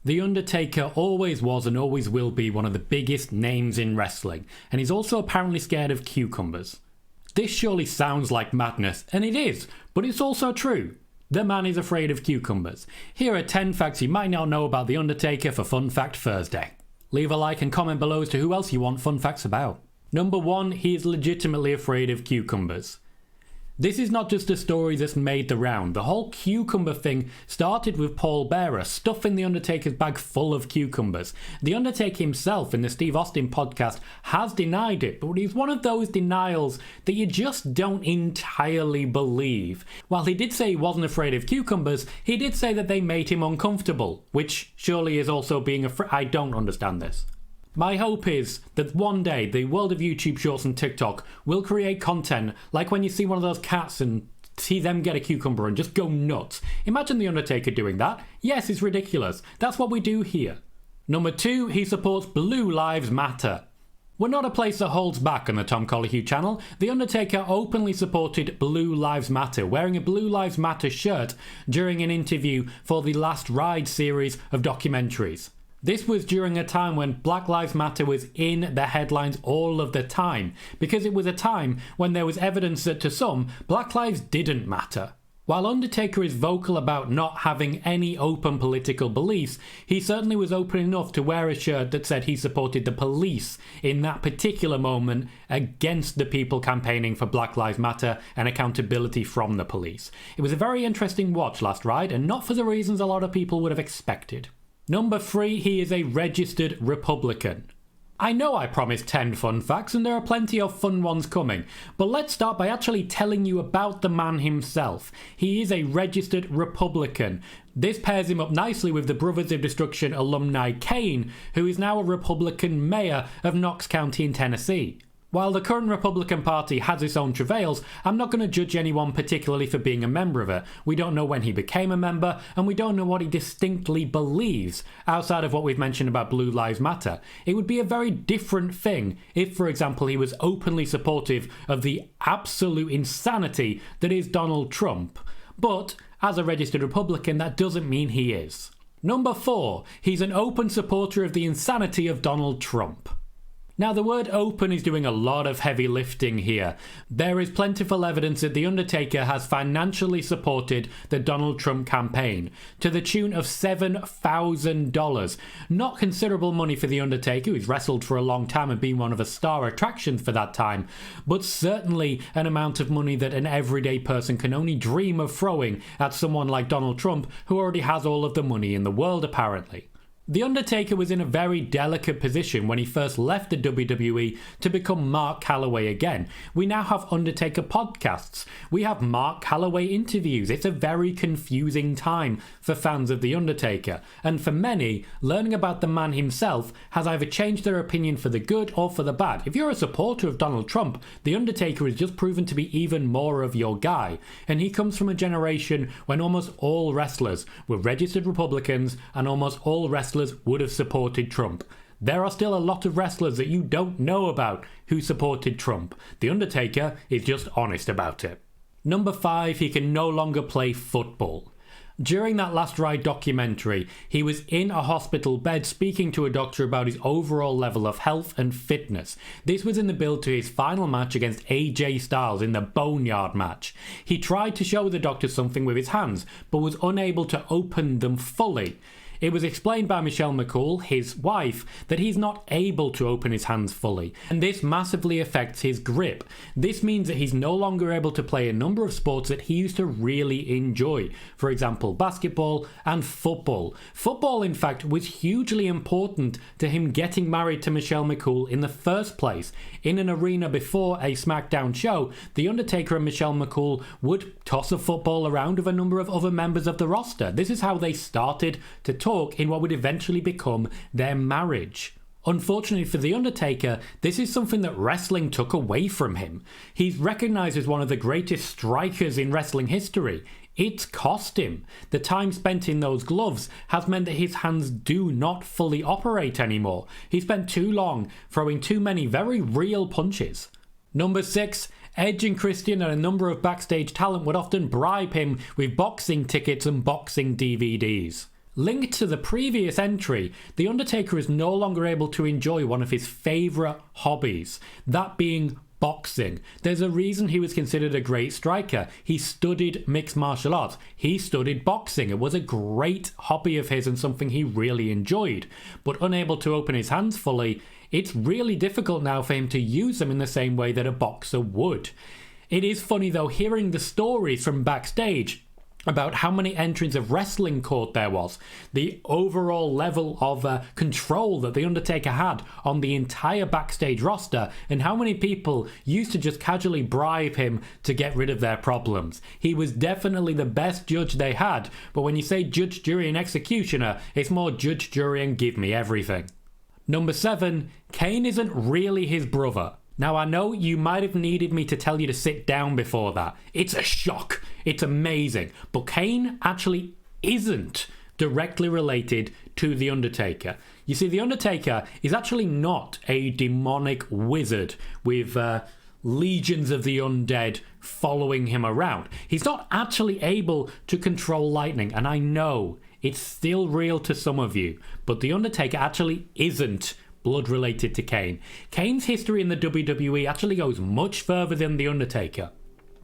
The Undertaker always was and always will be one of the biggest names in wrestling, and he's also apparently scared of cucumbers. This surely sounds like madness, and it is, but it's also true. The man is afraid of cucumbers. Here are 10 facts you might not know about The Undertaker for Fun Fact Thursday. Leave a like and comment below as to who else you want fun facts about. Number 1, he is legitimately afraid of cucumbers. This is not just a story that's made the round. The whole cucumber thing started with Paul Bearer stuffing The Undertaker's bag full of cucumbers. The Undertaker himself in the Steve Austin podcast has denied it, but it's one of those denials that you just don't entirely believe. While he did say he wasn't afraid of cucumbers, he did say that they made him uncomfortable, which surely is also being afraid. I don't understand this. My hope is that one day the world of YouTube Shorts and TikTok will create content like when you see one of those cats and see them get a cucumber and just go nuts. Imagine The Undertaker doing that. Yes, it's ridiculous. That's what we do here. Number 2, he supports Blue Lives Matter. We're not a place that holds back on the Tom Colohue channel. The Undertaker openly supported Blue Lives Matter, wearing a Blue Lives Matter shirt during an interview for the Last Ride series of documentaries. This was during a time when Black Lives Matter was in the headlines all of the time, because it was a time when there was evidence that to some, Black lives didn't matter. While Undertaker is vocal about not having any open political beliefs, he certainly was open enough to wear a shirt that said he supported the police in that particular moment against the people campaigning for Black Lives Matter and accountability from the police. It was a very interesting watch last ride, and not for the reasons a lot of people would have expected. Number 3, he is a registered Republican. I know I promised 10 fun facts and there are plenty of fun ones coming, but let's start by actually telling you about the man himself. He is a registered Republican. This pairs him up nicely with the Brothers of Destruction alumni Kane, who is now a Republican mayor of Knox County in Tennessee. While the current Republican Party has its own travails, I'm not going to judge anyone particularly for being a member of it. We don't know when he became a member, and we don't know what he distinctly believes, outside of what we've mentioned about Blue Lives Matter. It would be a very different thing if, for example, he was openly supportive of the absolute insanity that is Donald Trump. But, as a registered Republican, that doesn't mean he is. Number 4, he's an open supporter of the insanity of Donald Trump. Now, the word open is doing a lot of heavy lifting here. There is plentiful evidence that The Undertaker has financially supported the Donald Trump campaign to the tune of $7,000. Not considerable money for The Undertaker, who's wrestled for a long time and been one of the star attractions for that time, but certainly an amount of money that an everyday person can only dream of throwing at someone like Donald Trump, who already has all of the money in the world apparently. The Undertaker was in a very delicate position when he first left the WWE to become Mark Calloway again. We now have Undertaker podcasts. We have Mark Calloway interviews. It's a very confusing time for fans of The Undertaker. And for many, learning about the man himself has either changed their opinion for the good or for the bad. If you're a supporter of Donald Trump, The Undertaker is just proven to be even more of your guy. And he comes from a generation when almost all wrestlers were registered Republicans and almost all wrestlers would have supported Trump. There are still a lot of wrestlers that you don't know about who supported Trump. The Undertaker is just honest about it. Number 5, he can no longer play football. During that Last Ride documentary, he was in a hospital bed speaking to a doctor about his overall level of health and fitness. This was in the build to his final match against AJ Styles in the Boneyard match. He tried to show the doctor something with his hands, but was unable to open them fully. It was explained by Michelle McCool, his wife, that he's not able to open his hands fully, and this massively affects his grip. This means that he's no longer able to play a number of sports that he used to really enjoy. For example, basketball and football. Football, in fact, was hugely important to him getting married to Michelle McCool in the first place. In an arena before a SmackDown show, The Undertaker and Michelle McCool would toss a football around with a number of other members of the roster. This is how they started to talk in what would eventually become their marriage. Unfortunately for The Undertaker, this is something that wrestling took away from him. He's recognised as one of the greatest strikers in wrestling history. It's cost him. The time spent in those gloves has meant that his hands do not fully operate anymore. He spent too long throwing too many very real punches. Number 6, Edge and Christian and a number of backstage talent would often bribe him with boxing tickets and boxing DVDs. Linked to the previous entry, The Undertaker is no longer able to enjoy one of his favourite hobbies, that being boxing. There's a reason he was considered a great striker. He studied mixed martial arts. He studied boxing. It was a great hobby of his and something he really enjoyed. But unable to open his hands fully, it's really difficult now for him to use them in the same way that a boxer would. It is funny though, hearing the stories from backstage about how many entries of wrestling court there was, the overall level of control that The Undertaker had on the entire backstage roster, and how many people used to just casually bribe him to get rid of their problems. He was definitely the best judge they had, but when you say judge, jury and executioner, it's more judge, jury and give me everything. Number 7, Kane isn't really his brother. Now, I know you might have needed me to tell you to sit down before that. It's a shock. It's amazing. But Kane actually isn't directly related to The Undertaker. You see, The Undertaker is actually not a demonic wizard with legions of the undead following him around. He's not actually able to control lightning, and I know it's still real to some of you, but The Undertaker actually isn't blood related to Kane. Kane's history in the WWE actually goes much further than The Undertaker.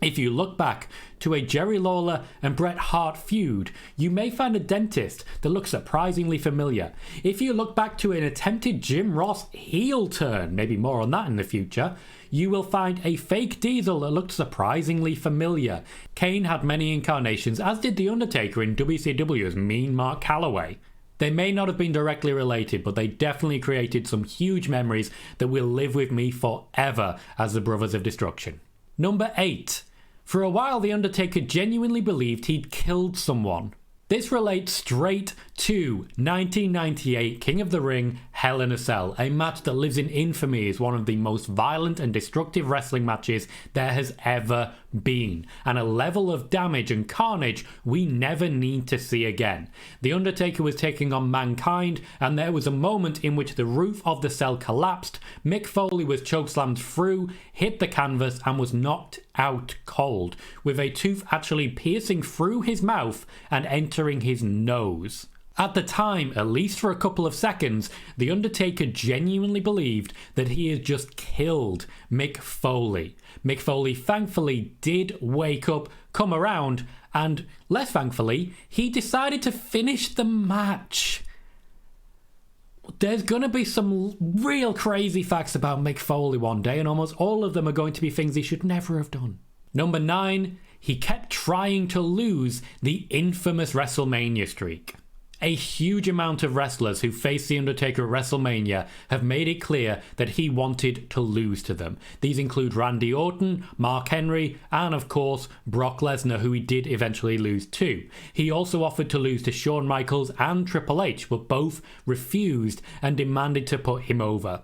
If you look back to a Jerry Lawler and Bret Hart feud, you may find a dentist that looks surprisingly familiar. If you look back to an attempted Jim Ross heel turn, maybe more on that in the future, you will find a fake Diesel that looked surprisingly familiar. Kane had many incarnations, as did The Undertaker in WCW as Mean Mark Calloway. They may not have been directly related, but they definitely created some huge memories that will live with me forever as the Brothers of Destruction. Number 8. For a while, The Undertaker genuinely believed he'd killed someone. This relates straight to 1998 King of the Ring Hell in a Cell, a match that lives in infamy as one of the most violent and destructive wrestling matches there has ever been, and a level of damage and carnage we never need to see again. The Undertaker was taking on Mankind, and there was a moment in which the roof of the cell collapsed, Mick Foley was chokeslammed through, hit the canvas, and was knocked out cold, with a tooth actually piercing through his mouth and entering his nose. At the time, at least for a couple of seconds, The Undertaker genuinely believed that he had just killed Mick Foley. Mick Foley thankfully did wake up, come around, and less thankfully, he decided to finish the match. There's going to be some real crazy facts about Mick Foley one day, and almost all of them are going to be things he should never have done. Number 9, he kept trying to lose the infamous WrestleMania streak. A huge amount of wrestlers who faced The Undertaker at WrestleMania have made it clear that he wanted to lose to them. These include Randy Orton, Mark Henry, and of course Brock Lesnar, who he did eventually lose to. He also offered to lose to Shawn Michaels and Triple H, but both refused and demanded to put him over.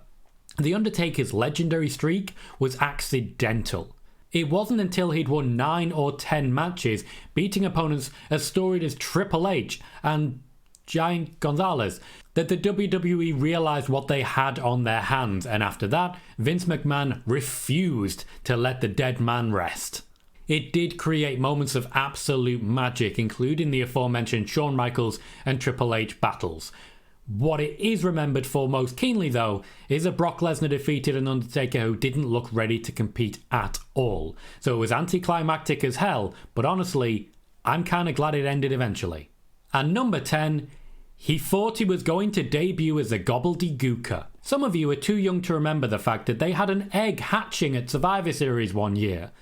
The Undertaker's legendary streak was accidental. It wasn't until he'd won 9 or 10 matches, beating opponents as storied as Triple H and Giant Gonzalez, that the WWE realised what they had on their hands, and after that, Vince McMahon refused to let the dead man rest. It did create moments of absolute magic, including the aforementioned Shawn Michaels and Triple H battles. What it is remembered for most keenly, though, is that Brock Lesnar defeated an Undertaker who didn't look ready to compete at all. So it was anticlimactic as hell, but honestly, I'm kind of glad it ended eventually. And number 10, he thought he was going to debut as a gobbledygooker. Some of you are too young to remember the fact that they had an egg hatching at Survivor Series one year.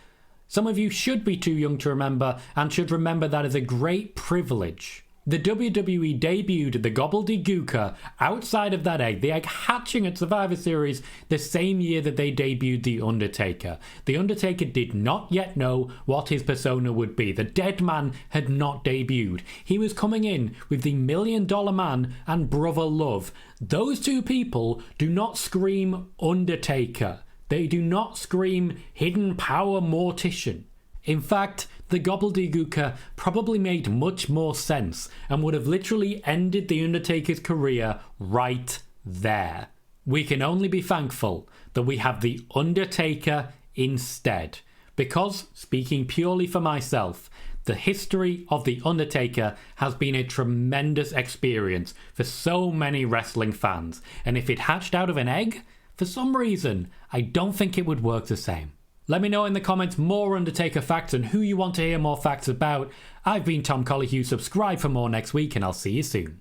Some of you should be too young to remember and should remember that as a great privilege. The WWE debuted the gobbledygooker outside of that egg, the egg hatching at Survivor Series, the same year that they debuted The Undertaker. The Undertaker did not yet know what his persona would be. The dead man had not debuted. He was coming in with the $1 Million Man and Brother Love. Those two people do not scream Undertaker. They do not scream Hidden Power Mortician. In fact, the gobbledygooker probably made much more sense and would have literally ended The Undertaker's career right there. We can only be thankful that we have The Undertaker instead. Because, speaking purely for myself, The history of The Undertaker has been a tremendous experience for so many wrestling fans, and if it hatched out of an egg, for some reason, I don't think it would work the same. Let me know in the comments more Undertaker facts and who you want to hear more facts about. I've been Tom Colohue, subscribe for more next week, and I'll see you soon.